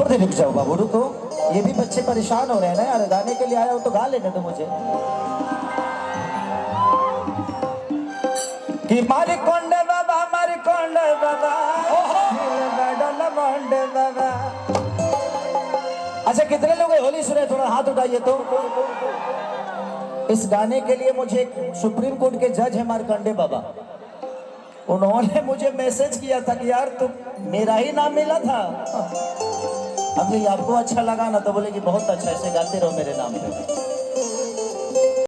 थोड़ी देर रुक जाओ बाबू, रुको। ये भी बच्चे परेशान हो रहे हैं ना यार, गाने के लिए आया हो तो गा लेने दो मुझे। कि मारिकोंड बाबा, मारिकोंड बाबा, बाबा। अच्छा कितने लोग होली सुने, थोड़ा हाथ उठाइए तो। इस गाने के लिए मुझे एक सुप्रीम कोर्ट के जज है मार्कंडे बाबा, उन्होंने मुझे मैसेज किया था कि यार तुम, मेरा ही नाम मिला था। अब ये आपको अच्छा लगा ना, तो बोले कि बहुत अच्छा, ऐसे गाते रहो मेरे नाम पे।